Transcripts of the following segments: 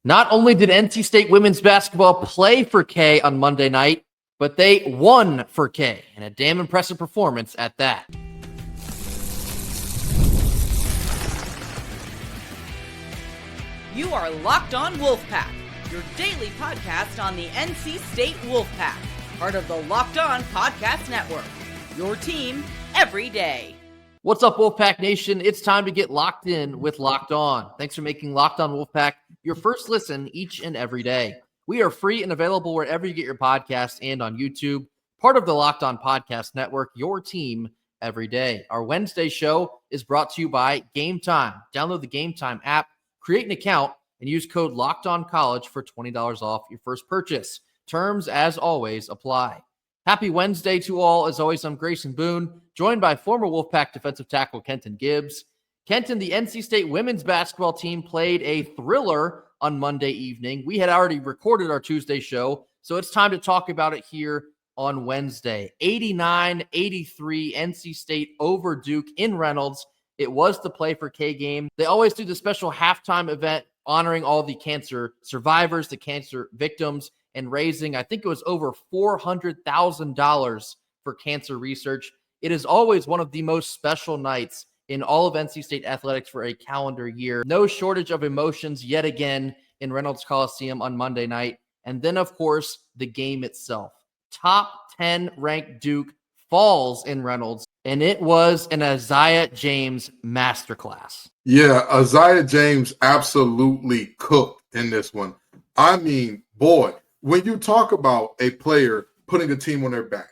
Not only did NC State women's basketball play for K on Monday night, but they won for K, and a damn impressive performance at that. You are Locked On Wolfpack, your daily podcast on the NC State Wolfpack, part of the Locked On Podcast Network, your team every day. What's up, Wolfpack Nation? It's time to get locked in with Locked On. Thanks for making Locked On Wolfpack your first listen each and every day. We are free and available wherever you get your podcasts and on YouTube, part of the Locked On Podcast Network, your team every day. Our Wednesday show is brought to you by Gametime. Download the Gametime app, create an account, and use code LOCKEDONCollege for $20 off your first purchase. Terms, as always, apply. Happy Wednesday to all. As always, I'm Grayson Boone, joined by former Wolfpack defensive tackle Kenton Gibbs. Kenton, the NC State women's basketball team played a thriller on Monday evening. We had already recorded our Tuesday show, so it's time to talk about it here on Wednesday. 89-83 NC State over Duke in Reynolds. It was the Play for K game. They always do the special halftime event honoring all the cancer survivors, the cancer victims, and raising, I think it was over $400,000 for cancer research. It is always one of the most special nights in all of NC State athletics for a calendar year. No shortage of emotions yet again in Reynolds Coliseum on Monday night. And then, of course, the game itself. Top 10 ranked Duke falls in Reynolds, and it was an Aziaha James masterclass. Yeah, Aziaha James absolutely cooked in this one. I mean, boy, when you talk about a player putting a team on their back,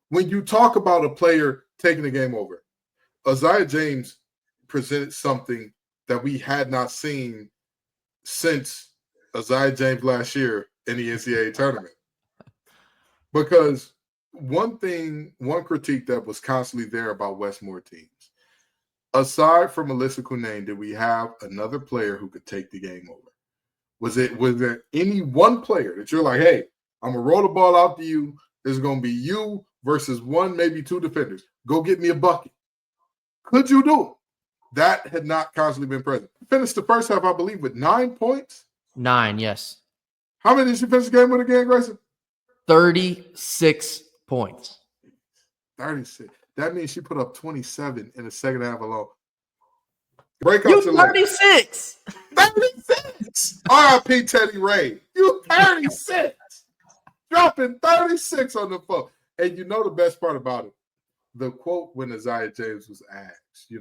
when you talk about a player taking the game over, Aziaha James presented something that we had not seen since Aziaha James last year in the NCAA tournament. Because one critique that was constantly there about Westmore teams, aside from Alyssa Cunane, did we have another player who could take the game over? Was there any one player that you're like, hey, I'm going to roll the ball out to you. There's going to be you versus one, maybe two defenders. Go get me a bucket. Could you do it? That had not constantly been present. Finished the first half, I believe, with 9 points. 9, yes. How many did she finish the game with again, Grayson? 36 points. 36. That means she put up 27 in the second half alone. You 36. 36. R.I.P. Teddy Ray. You 36. Dropping 36 on the phone. And you know the best part about it? The quote when Aziaha James was asked,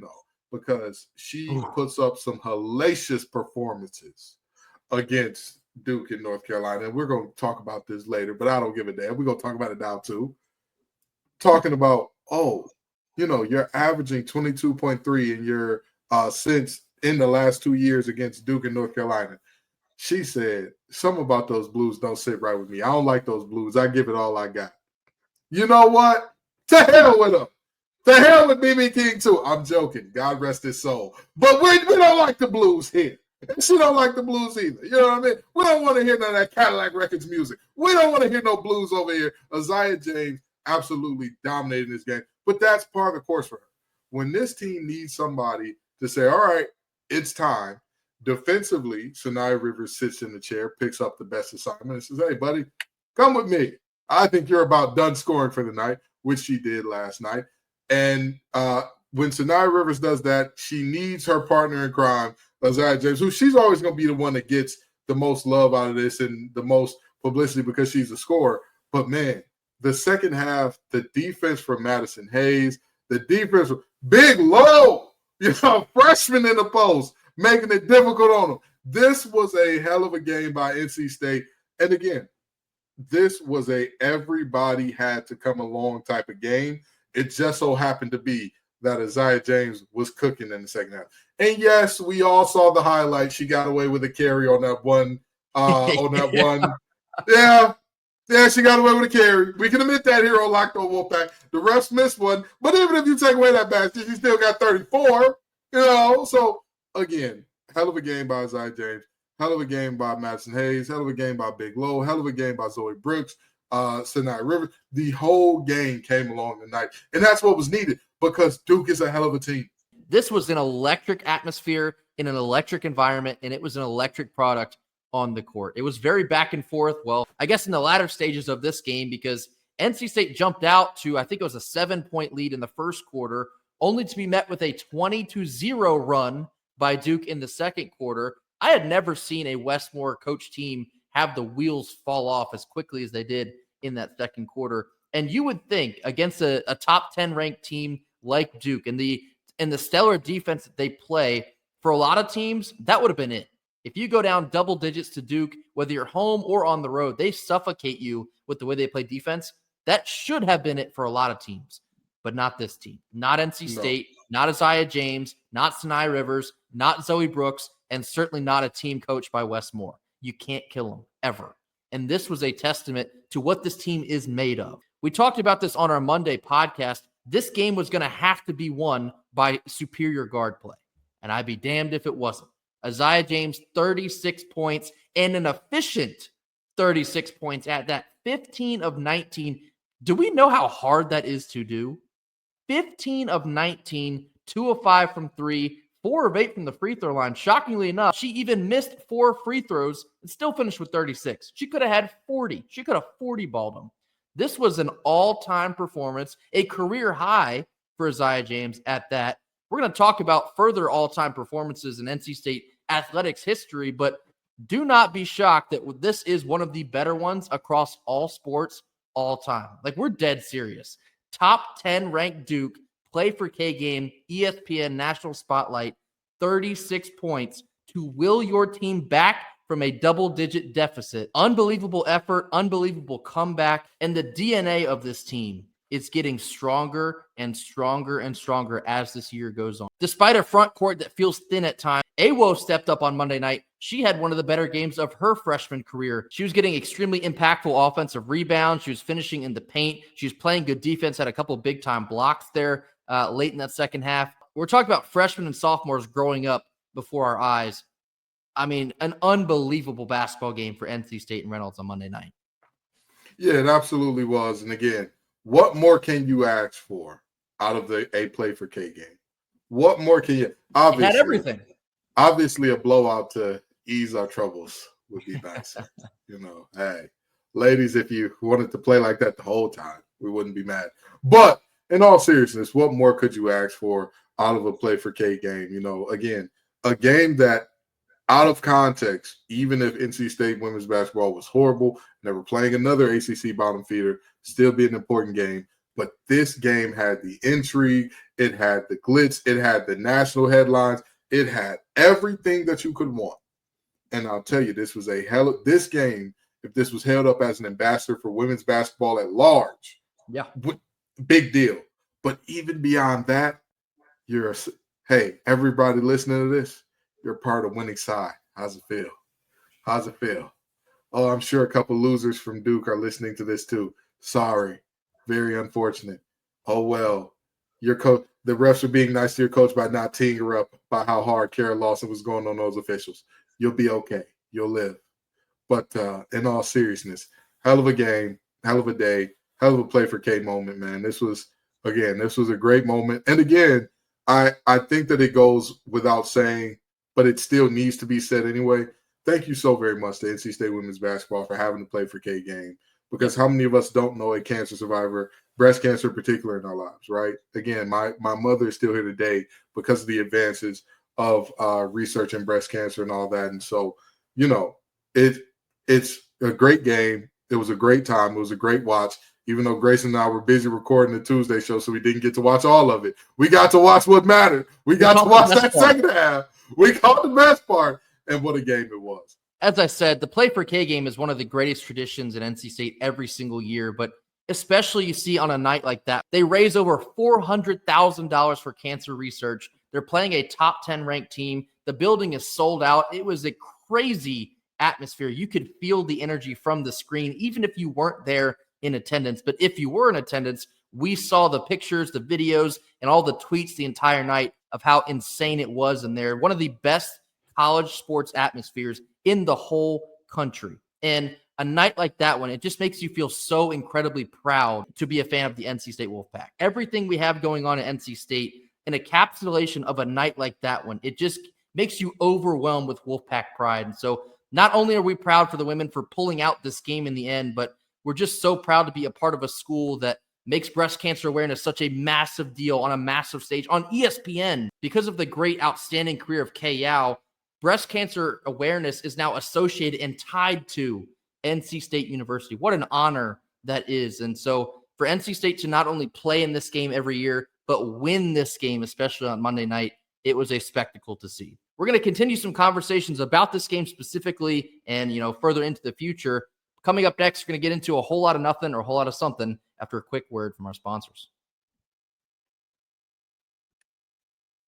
because she puts up some hellacious performances against Duke in North Carolina. And we're going to talk about this later, but I don't give a damn. We're going to talk about it now too. Talking about, you're averaging 22.3 in your since in the last 2 years against Duke and North Carolina. She said, something about those Blues don't sit right with me. I don't like those Blues. I give it all I got. You know what? To hell with them. To hell with BB King too. I'm joking. God rest his soul. But we don't like the Blues here. And she don't like the Blues either. You know what I mean? We don't want to hear none of that Cadillac Records music. We don't want to hear no Blues over here. Aziaha James absolutely dominated this game. But that's part of the course for her. When this team needs somebody to say, all right, it's time. Defensively, Sanaya Rivers sits in the chair, picks up the best assignment, and says, hey, buddy, come with me. I think you're about done scoring for the night, which she did last night. And when Sanaya Rivers does that, she needs her partner in crime, Aziaha James, who she's always going to be the one that gets the most love out of this and the most publicity because she's a scorer. But, man, the second half, the defense for Madison Hayes, the defense for Big Low, freshman in the post, making it difficult on them. This was a hell of a game by NC State. And, again, this was a everybody had to come along type of game. It just so happened to be that Aziaha James was cooking in the second half. And yes, we all saw the highlight. She got away with a carry on that one. Yeah, she got away with a carry. We can admit that here on Locked On Wolfpack. The refs missed one. But even if you take away that basket, she still got 34. So again, hell of a game by Aziaha James. Hell of a game by Madison Hayes. Hell of a game by Big Low. Hell of a game by Zoe Brooks. Sanaya Rivers. The whole game came along tonight. And that's what was needed because Duke is a hell of a team. This was an electric atmosphere in an electric environment, and it was an electric product on the court. It was very back and forth. Well, I guess in the latter stages of this game, because NC State jumped out to, I think it was a 7-point lead in the first quarter, only to be met with a 20-0 run by Duke in the second quarter. I had never seen a Westmore coach team have the wheels fall off as quickly as they did in that second quarter. And you would think against a top 10 ranked team like Duke and the stellar defense that they play, for a lot of teams, that would have been it. If you go down double digits to Duke, whether you're home or on the road, they suffocate you with the way they play defense. That should have been it for a lot of teams, but not this team. Not NC State, not Aziaha James, not Sinai Rivers, not Zoe Brooks, and certainly not a team coached by Wes Moore. You can't kill them, ever. And this was a testament to what this team is made of. We talked about this on our Monday podcast. This game was going to have to be won by superior guard play, and I'd be damned if it wasn't. Aziaha James, 36 points, and an efficient 36 points at that. 15 of 19. Do we know how hard that is to do? 15 of 19, 2 of 5 from 3, 4 of 8 from the free throw line. Shockingly enough, she even missed 4 free throws and still finished with 36. She could have had 40. She could have 40-balled them. This was an all-time performance, a career high for Aziaha James at that. We're going to talk about further all-time performances in NC State athletics history, but do not be shocked that this is one of the better ones across all sports all time. Like, we're dead serious. Top 10 ranked Duke, play for K game, ESPN National Spotlight, 36 points to will your team back from a double-digit deficit. Unbelievable effort, unbelievable comeback, and the DNA of this team is getting stronger and stronger and stronger as this year goes on. Despite a front court that feels thin at times, Awo stepped up on Monday night. She had one of the better games of her freshman career. She was getting extremely impactful offensive rebounds. She was finishing in the paint. She was playing good defense, had a couple big-time blocks there late in that second half. We're talking about freshmen and sophomores growing up before our eyes. I mean, an unbelievable basketball game for NC State and Reynolds on Monday night. Yeah, it absolutely was. And again, what more can you ask for out of the A Play for K game? What more can you? Obviously, had everything. Obviously, a blowout to ease our troubles would be nice. Hey, ladies, if you wanted to play like that the whole time, we wouldn't be mad. But in all seriousness, what more could you ask for out of a Play for K game? Again, a game that, out of context, even if NC State women's basketball was horrible and they were playing another ACC bottom feeder, still be an important game. But this game had the intrigue, it had the glitz, it had the national headlines, it had everything that you could want. And I'll tell you, this was this game, if this was held up as an ambassador for women's basketball at large, big deal. But even beyond that, hey, everybody listening to this, you're part of winning side. How's it feel? How's it feel? Oh, I'm sure a couple losers from Duke are listening to this too. Sorry. Very unfortunate. Oh, well, your coach, the refs are being nice to your coach by not teeing her up by how hard Kara Lawson was going on those officials. You'll be okay. You'll live. But in all seriousness, hell of a game, hell of a day, hell of a Play for K moment, man. This was a great moment. And again, I think that it goes without saying, but it still needs to be said anyway. Thank you so very much to NC State women's basketball for having the Play for K game, because how many of us don't know a cancer survivor, breast cancer in particular, in our lives, right? Again, my mother is still here today because of the advances of research in breast cancer and all that. And so, it's a great game. It was a great time. It was a great watch, even though Grace and I were busy recording the Tuesday show, so we didn't get to watch all of it. We got to watch what mattered. We got to watch that second half. We caught the best part, and what a game it was. As I said, the Play for K game is one of the greatest traditions in NC State every single year, but especially you see on a night like that. They raise over $400,000 for cancer research. They're playing a top 10 ranked team. The building is sold out. It was a crazy atmosphere. You could feel the energy from the screen, even if you weren't there in attendance. But if you were in attendance, we saw the pictures, the videos, and all the tweets the entire night of how insane it was in there. One of the best college sports atmospheres in the whole country. And a night like that one, it just makes you feel so incredibly proud to be a fan of the NC State Wolfpack. Everything we have going on at NC State, an encapsulation of a night like that one, it just makes you overwhelmed with Wolfpack pride. And so Not only are we proud for the women for pulling out this game in the end, but we're just so proud to be a part of a school that makes breast cancer awareness such a massive deal on a massive stage on ESPN. Because of the great, outstanding career of Kay Yao, breast cancer awareness is now associated and tied to NC State University. What an honor that is. And so for NC State to not only play in this game every year, but win this game, especially on Monday night, it was a spectacle to see. We're going to continue some conversations about this game specifically and, further into the future. Coming up next, we're going to get into a whole lot of nothing or a whole lot of something after a quick word from our sponsors.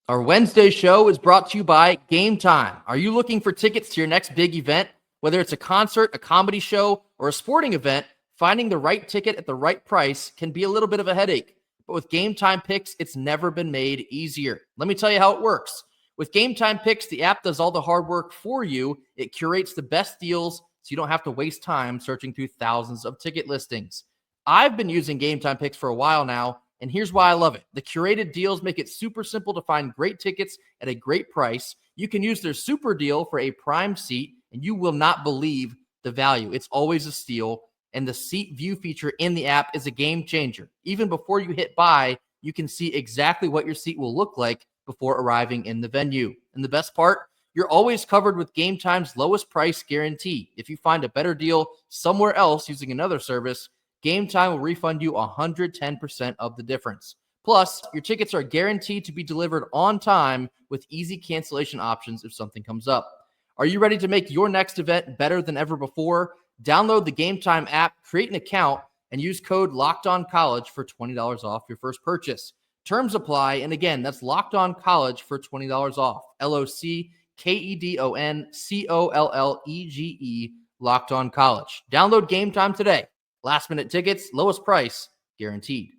Our Wednesday show is brought to you by Gametime. Are you looking for tickets to your next big event? Whether it's a concert, a comedy show, or a sporting event, finding the right ticket at the right price can be a little bit of a headache. But with Gametime Picks, it's never been made easier. Let me tell you how it works. With Gametime Picks, the app does all the hard work for you. It curates the best deals so you don't have to waste time searching through thousands of ticket listings. I've been using Gametime Picks for a while now, and here's why I love it. The curated deals make it super simple to find great tickets at a great price. You can use their super deal for a prime seat, and you will not believe the value. It's always a steal, and the seat view feature in the app is a game changer. Even before you hit buy, you can see exactly what your seat will look like before arriving in the venue. And the best part, you're always covered with Gametime's lowest price guarantee. If you find a better deal somewhere else using another service, Gametime will refund you 110% of the difference. Plus, your tickets are guaranteed to be delivered on time with easy cancellation options if something comes up. Are you ready to make your next event better than ever before? Download the Gametime app, create an account, and use code LOCKEDONCollege for $20 off your first purchase. Terms apply, and again, that's LOCKEDONCollege for $20 off. LOCKEDONCOLLEGE, Locked On College. Download Gametime today. Last minute tickets, lowest price, guaranteed.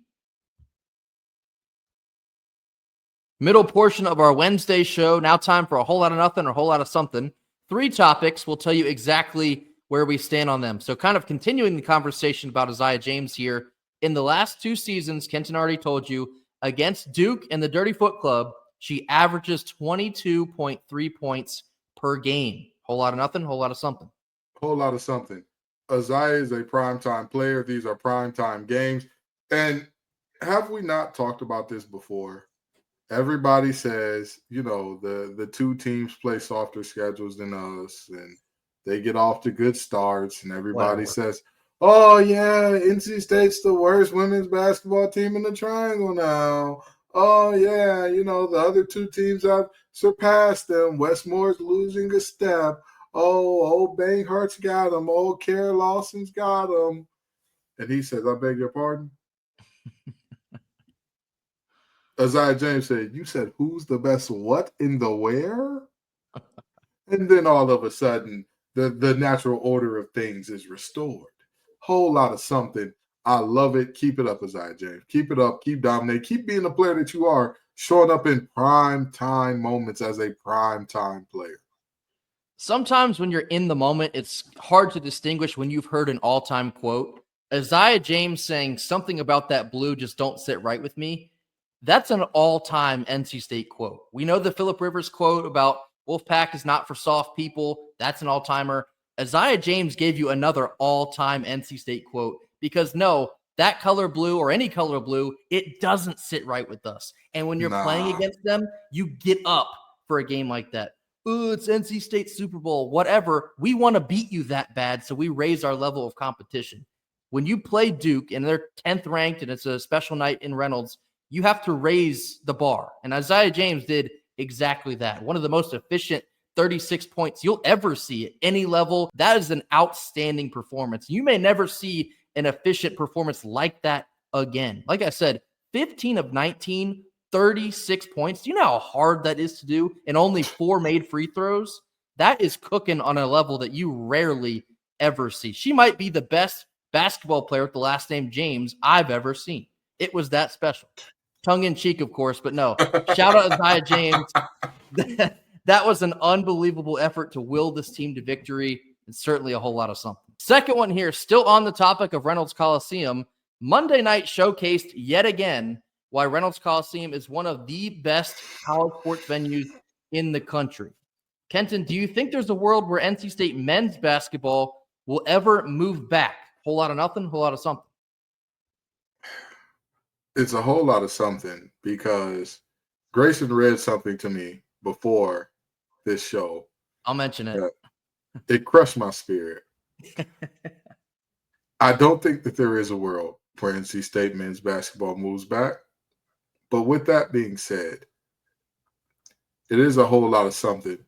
Middle portion of our Wednesday show. Now time for a whole lot of nothing or a whole lot of something. 3 topics. We'll tell you exactly where we stand on them. So kind of continuing the conversation about Aziaha James here. In the last 2 seasons, Kenton already told you, against Duke and the Dirty Foot Club, she averages 22.3 points per game. Whole lot of nothing, whole lot of something. Whole lot of something. Aziaha is a primetime player. These are primetime games. And have we not talked about this before? Everybody says, the 2 teams play softer schedules than us, and they get off to good starts, and everybody says, oh, yeah, NC State's the worst women's basketball team in the triangle now. Oh, yeah, the other 2 teams have surpassed them. Westmore's losing a step. Oh, old Banghart's got him. Old Kara Lawson's got him. And he says, I beg your pardon? Aziaha James said, you said who's the best what in the where? And then all of a sudden, the natural order of things is restored. Whole lot of something. I love it. Keep it up, Aziaha James. Keep it up. Keep dominating. Keep being the player that you are, showing up in prime time moments as a prime time player. Sometimes when you're in the moment, it's hard to distinguish when you've heard an all-time quote. Aziaha James saying something about that blue just don't sit right with me. That's an all-time NC State quote. We know the Phillip Rivers quote about Wolfpack is not for soft people. That's an all-timer. Aziaha James gave you another all-time NC State quote because no, that color blue or any color blue, it doesn't sit right with us. And when you're playing against them, you get up for a game like that. Ooh, it's NC State Super Bowl, whatever. We want to beat you that bad, so we raise our level of competition. When you play Duke and they're 10th ranked and it's a special night in Reynolds, you have to raise the bar. And Aziaha James did exactly that. One of the most efficient 36 points you'll ever see at any level. That is an outstanding performance. You may never see an efficient performance like that again. Like I said, 15 of 19, 36 points. Do you know how hard that is to do? And only 4 made free throws? That is cooking on a level that you rarely ever see. She might be the best basketball player with the last name James I've ever seen. It was that special. Tongue in cheek, of course, but no. Shout out Aziaha James. That was an unbelievable effort to will this team to victory, and certainly a whole lot of something. Second one here, still on the topic of Reynolds Coliseum. Monday night showcased yet again why Reynolds Coliseum is one of the best college sports venues in the country. Kenton, do you think there's a world where NC State men's basketball will ever move back? Whole lot of nothing, whole lot of something. It's a whole lot of something because Grayson read something to me before this show. I'll mention it. It crushed my spirit. I don't think that there is a world where NC State men's basketball moves back. But with that being said, it is a whole lot of something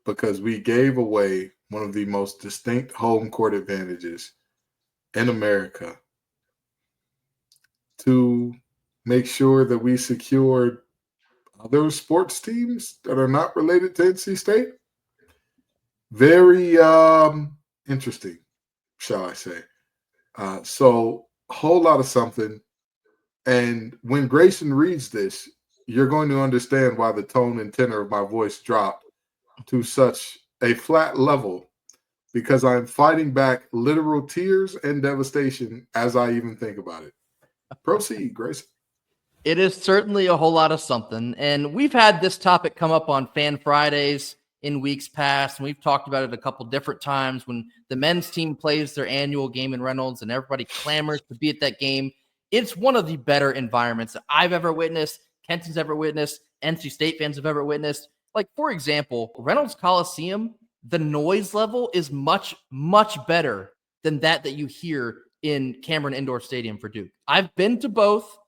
because we gave away one of the most distinct home court advantages in America to make sure that we secured other sports teams that are not related to NC State. Very interesting, shall I say. So a whole lot of something. And when Grayson reads this, you're going to understand why the tone and tenor of my voice dropped to such a flat level, because I'm fighting back literal tears and devastation as I even think about it. Proceed, Grayson. It is certainly a whole lot of something. And we've had this topic come up on Fan Fridays in weeks past, and we've talked about it a couple different times when the men's team plays their annual game in Reynolds and everybody clamors to be at that game. It's one of the better environments that I've ever witnessed, Kenton's ever witnessed, NC State fans have ever witnessed. Like, for example, Reynolds Coliseum, the noise level is much, much better than that you hear in Cameron Indoor Stadium for Duke. I've been to both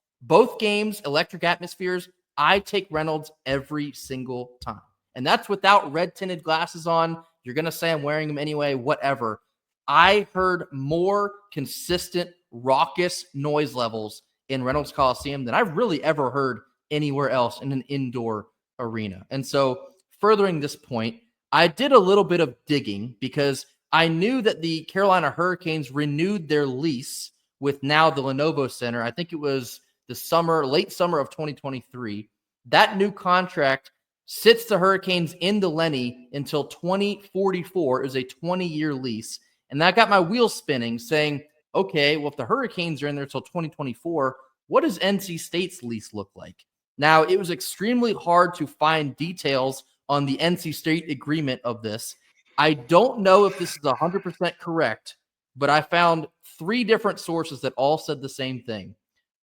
games, electric atmospheres. I take Reynolds every single time. And that's without red tinted glasses on. You're going to say I'm wearing them anyway, whatever. I heard more consistent, raucous noise levels in Reynolds Coliseum than I've really ever heard anywhere else in an indoor arena. And so, furthering this point, I did a little bit of digging because I knew that the Carolina Hurricanes renewed their lease with now the Lenovo Center. I think it was late summer of 2023. That new contract sits the Hurricanes in the Lenny until 2044. It was a 20-year lease. And that got my wheels spinning, saying, okay, well, if the Hurricanes are in there until 2024, what does NC State's lease look like? Now, it was extremely hard to find details on the NC State agreement of this. I don't know if this is 100% correct, but I found 3 different sources that all said the same thing.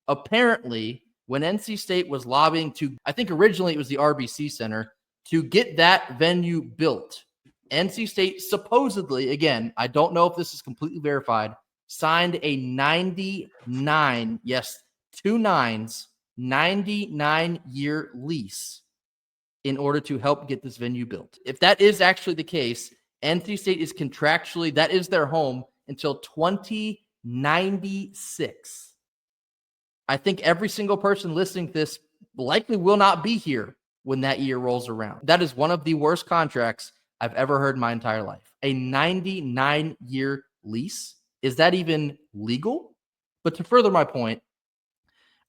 Apparently, when NC State was lobbying to, I think originally it was the RBC Center, to get that venue built, NC State supposedly, again, I don't know if this is completely verified, signed a 99, yes, 2 9s, 99-year lease in order to help get this venue built. If that is actually the case, NC State is contractually, that is their home until 2096. I think every single person listening to this likely will not be here when that year rolls around. That is one of the worst contracts I've ever heard in my entire life. A 99-year lease. Is that even legal? But to further my point,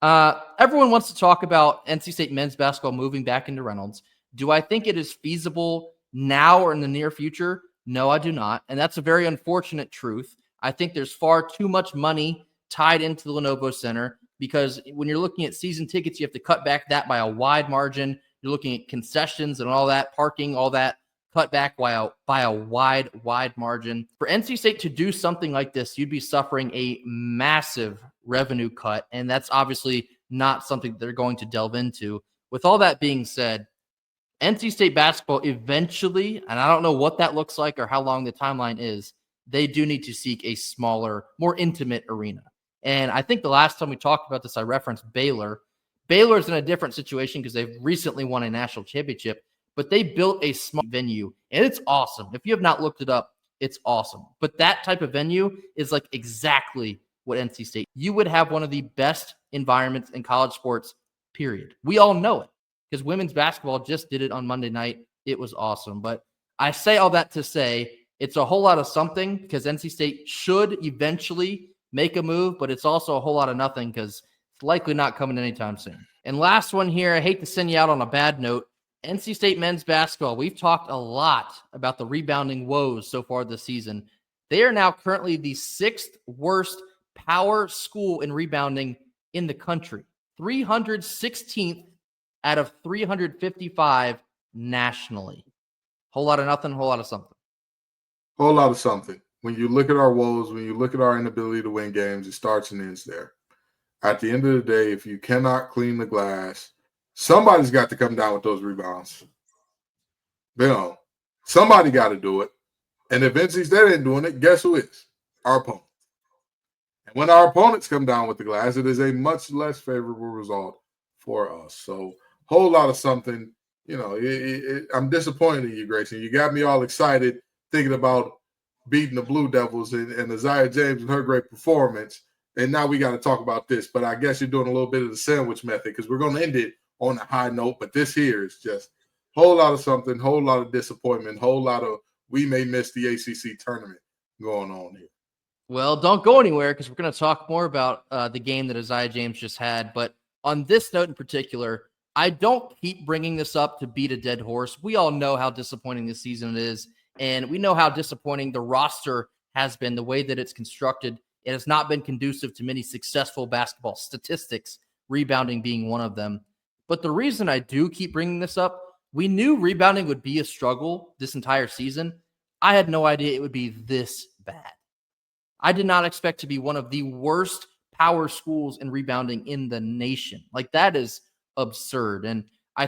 everyone wants to talk about NC State men's basketball moving back into Reynolds. Do I think it is feasible now or in the near future? No, I do not. And that's a very unfortunate truth. I think there's far too much money tied into the Lenovo Center because when you're looking at season tickets, you have to cut back that by a wide margin. You're looking at concessions and all that, parking, all that, cut back by a wide margin. For NC State to do something like this, you'd be suffering a massive revenue cut, and that's obviously not something they're going to delve into. With all that being said, NC State basketball eventually, and I don't know what that looks like or how long the timeline is, they do need to seek a smaller, more intimate arena. And I think the last time we talked about this, I referenced Baylor. Baylor's in a different situation because they've recently won a national championship, but they built a small venue, and it's awesome. If you have not looked it up, it's awesome. But that type of venue is like exactly what NC State. You would have one of the best environments in college sports, period. We all know it because women's basketball just did it on Monday night. It was awesome. But I say all that to say it's a whole lot of something because NC State should eventually make a move, but it's also a whole lot of nothing because it's likely not coming anytime soon. And last one here, I hate to send you out on a bad note. NC State men's basketball, we've talked a lot about the rebounding woes so far this season. They are now currently the 6th worst power school in rebounding in the country. 316th out of 355 nationally. Whole lot of nothing, whole lot of something. Whole lot of something. When you look at our woes, when you look at our inability to win games, it starts and ends there. At the end of the day, if you cannot clean the glass, somebody's got to come down with those rebounds. Somebody got to do it. And if NC State ain't doing it, guess who is? Our opponent. And when our opponents come down with the glass, it is a much less favorable result for us. So, whole lot of something. I'm disappointed in you, Grayson. You got me all excited thinking about beating the Blue Devils and Aziaha James and her great performance. And now we got to talk about this. But I guess you're doing a little bit of the sandwich method because we're going to end it on a high note. But this here is just a whole lot of something, whole lot of disappointment, whole lot of we may miss the ACC tournament going on here. Well, don't go anywhere because we're going to talk more about the game that Aziaha James just had. But on this note in particular, I don't keep bringing this up to beat a dead horse. We all know how disappointing this season is, and we know how disappointing the roster has been, the way that it's constructed. It has not been conducive to many successful basketball statistics, rebounding being one of them. But the reason I do keep bringing this up, we knew rebounding would be a struggle this entire season. I had no idea it would be this bad. I did not expect to be one of the worst power schools in rebounding in the nation. Like, that is absurd. And I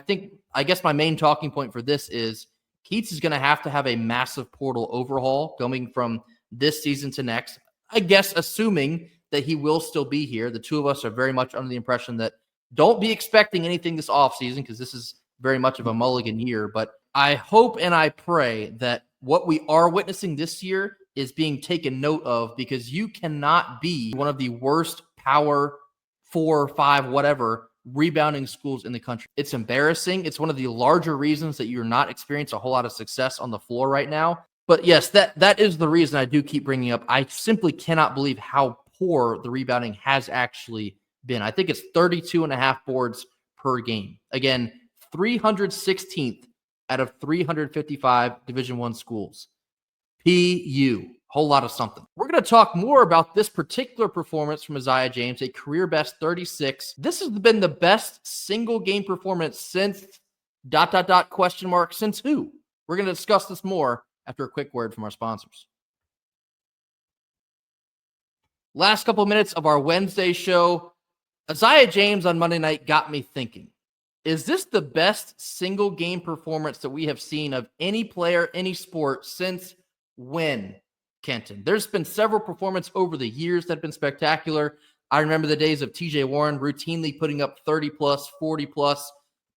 guess my main talking point for this is Keats is going to have a massive portal overhaul going from this season to next. I guess assuming that he will still be here. The two of us are very much under the impression that don't be expecting anything this offseason because this is very much of a mulligan year. But I hope and I pray that what we are witnessing this year is being taken note of, because you cannot be one of the worst power 4 or 5, whatever, rebounding schools in the country. It's embarrassing. It's one of the larger reasons that you're not experiencing a whole lot of success on the floor right now. But yes, that is the reason I do keep bringing up. I simply cannot believe how poor the rebounding has actually been. I think it's 32.5 boards per game. Again, 316th out of 355 Division I schools. PU. Whole lot of something. We're going to talk more about this particular performance from Aziaha James, a career best 36. This has been the best single game performance since ... since who? We're going to discuss this more after a quick word from our sponsors. Last couple of minutes of our Wednesday show. Aziaha James on Monday night got me thinking. Is this the best single game performance that we have seen of any player, any sport since when, Kenton? There's been several performances over the years that have been spectacular. I remember the days of TJ Warren routinely putting up 30 plus, 40 plus,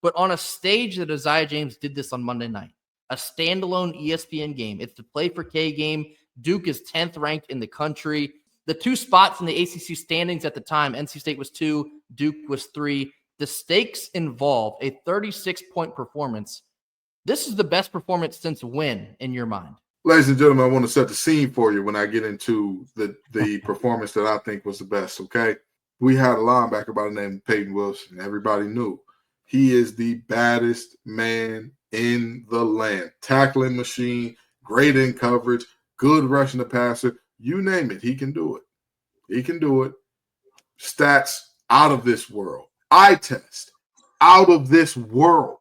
but on a stage that Aziaha James did this on Monday night, a standalone ESPN game. It's the Play for K game. Duke is 10th ranked in the country. The two spots in the ACC standings at the time, NC State was 2, Duke was 3. The stakes involved a 36-point performance. This is the best performance since when, in your mind? Ladies and gentlemen, I want to set the scene for you when I get into the performance that I think was the best, okay? We had a linebacker by the name of Peyton Wilson. Everybody knew. He is the baddest man in the land. Tackling machine, great in coverage, good rushing the passer. You name it, he can do it. He can do it. Stats out of this world. Eye test out of this world.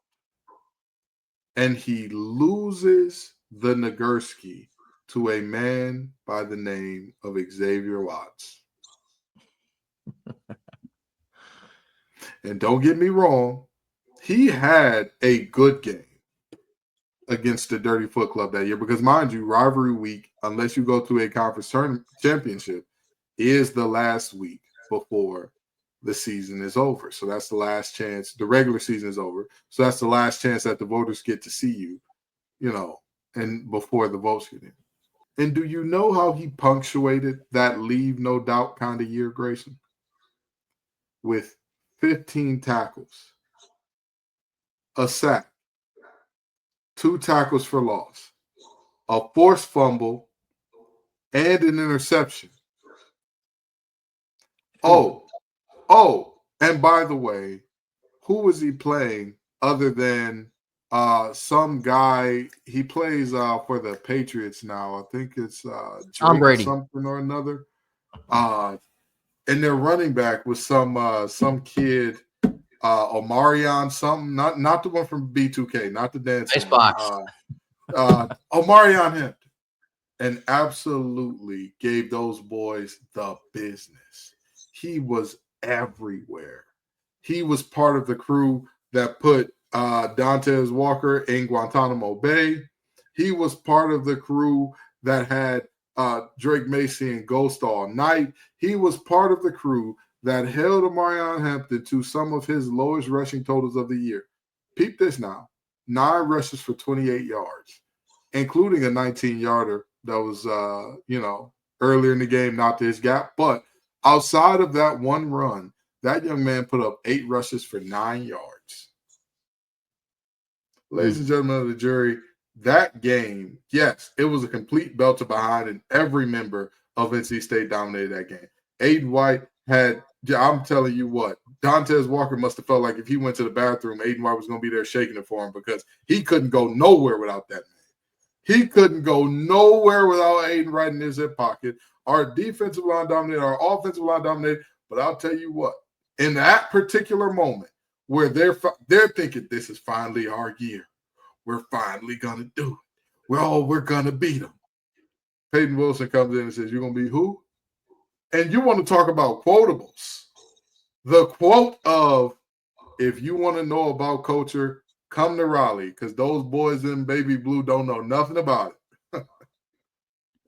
And he loses the Nagurski to a man by the name of Xavier Watts. And don't get me wrong, he had a good game against the Dirty Foot Club that year because, mind you, rivalry week, unless you go to a conference tournament championship, is the last week before the season is over. So that's the last chance. The regular season is over. So that's the last chance that the voters get to see you, and before the votes get in. And do you know how he punctuated that leave no doubt kind of year, Grayson? With 15 tackles, a sack, 2 tackles for loss, a forced fumble, and an interception. Oh, and by the way, who was he playing other than some guy? He plays for the Patriots now. I think it's Tom Brady, something or another. And their running back was some kid, Omarion something. Not the one from B2K, not the dance. Icebox. Omarion Hampton, and absolutely gave those boys the business. He was everywhere. He was part of the crew that put Dantes Walker in Guantanamo Bay. He was part of the crew that had Drake Macy and Ghost All Night. He was part of the crew that held Omarion Hampton to some of his lowest rushing totals of the year. Peep this now. 9 rushes for 28 yards, including a 19-yarder that was, earlier in the game, not to his gap. But outside of that one run, that young man put up 8 rushes for 9 yards. Ladies and gentlemen of the jury, that game, yes, it was a complete belt to behind, and every member of NC State dominated that game. Aiden White had, I'm telling you what, Dantes Walker must have felt like if he went to the bathroom, Aiden White was going to be there shaking it for him because he couldn't go nowhere without that man. He couldn't go nowhere without Aiden right in his hip pocket. Our defensive line dominated, our offensive line dominated, but I'll tell you what, in that particular moment where they're thinking this is finally our year, we're finally going to do it. We're going to beat them. Peyton Wilson comes in and says, you're going to be who? And you want to talk about quotables. The quote of, if you want to know about culture, come to Raleigh, because those boys in baby blue don't know nothing about it.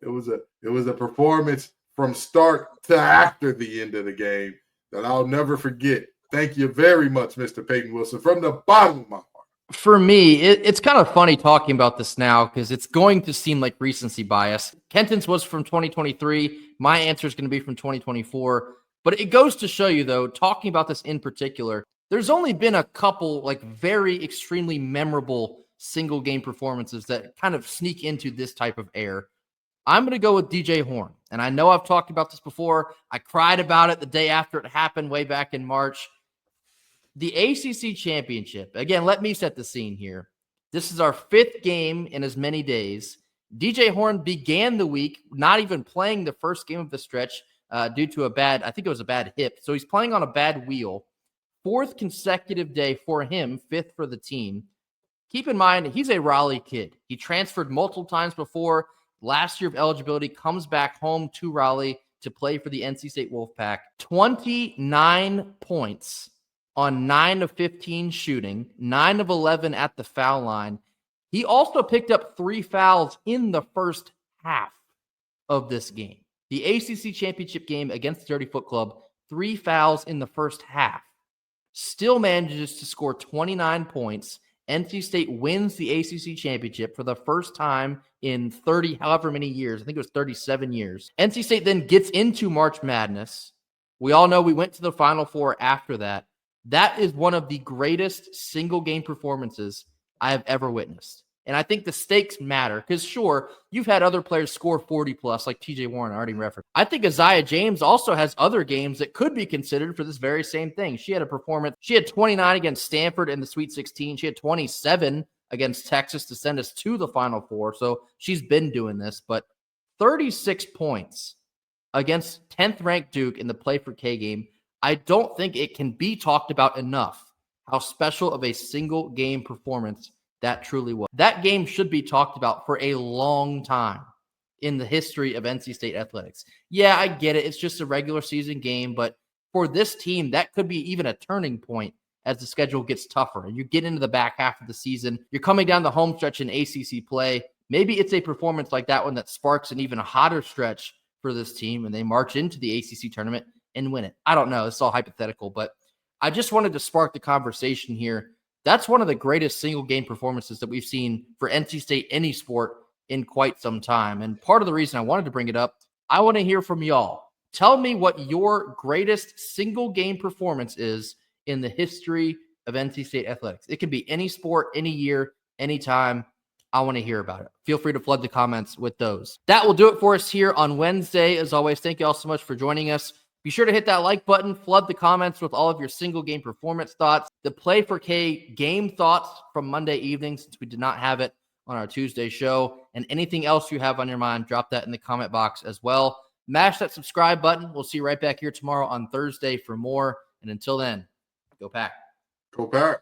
It was a performance from start to after the end of the game that I'll never forget. Thank you very much, Mr. Peyton Wilson, from the bottom of my heart. For me, it's kind of funny talking about this now because it's going to seem like recency bias. Kenton's was from 2023. My answer is going to be from 2024. But it goes to show you, though, talking about this in particular, there's only been a couple very extremely memorable single game performances that kind of sneak into this type of air. I'm going to go with DJ Horn. And I know I've talked about this before. I cried about it the day after it happened way back in March. The ACC championship, again, let me set the scene here. This is our 5th game in as many days. DJ Horn began the week not even playing the first game of the stretch due to a bad hip. So he's playing on a bad wheel. 4th consecutive day for him, 5th for the team. Keep in mind, he's a Raleigh kid. He transferred multiple times before. Last year of eligibility, comes back home to Raleigh to play for the NC State Wolfpack. 29 points on 9 of 15 shooting, 9 of 11 at the foul line. He also picked up 3 fouls in the first half of this game. The ACC championship game against the Dirty Foot Club, 3 fouls in the first half. Still manages to score 29 points. NC State wins the ACC championship for the first time in 30 however many years. I think it was 37 years. NC State then gets into March Madness. We all know we went to the Final Four after that. That is one of the greatest single game performances I have ever witnessed. And I think the stakes matter because, sure, you've had other players score 40 plus, like TJ Warren, I already referenced. I think Aziaha James also has other games that could be considered for this very same thing. She had a performance. She had 29 against Stanford in the Sweet 16. She had 27 against Texas to send us to the Final Four. So she's been doing this. But 36 points against 10th ranked Duke in the Play for K game. I don't think it can be talked about enough how special of a single game performance that truly was. That game should be talked about for a long time in the history of NC State athletics. Yeah, I get it. It's just a regular season game, but for this team, that could be even a turning point as the schedule gets tougher and you get into the back half of the season. You're coming down the home stretch in ACC play. Maybe it's a performance like that one that sparks an even hotter stretch for this team and they march into the ACC tournament and win it. I don't know. It's all hypothetical, but I just wanted to spark the conversation here. That's one of the greatest single game performances that we've seen for NC State, any sport, in quite some time. And part of the reason I wanted to bring it up, I want to hear from y'all. Tell me what your greatest single game performance is in the history of NC State athletics. It can be any sport, any year, anytime. I want to hear about it. Feel free to flood the comments with those. That will do it for us here on Wednesday. As always, thank you all so much for joining us. Be sure to hit that like button, flood the comments with all of your single game performance thoughts, the Play for K game thoughts from Monday evening, since we did not have it on our Tuesday show, and anything else you have on your mind, drop that in the comment box as well. Mash that subscribe button. We'll see you right back here tomorrow on Thursday for more. And until then, go Pack. Go Pack.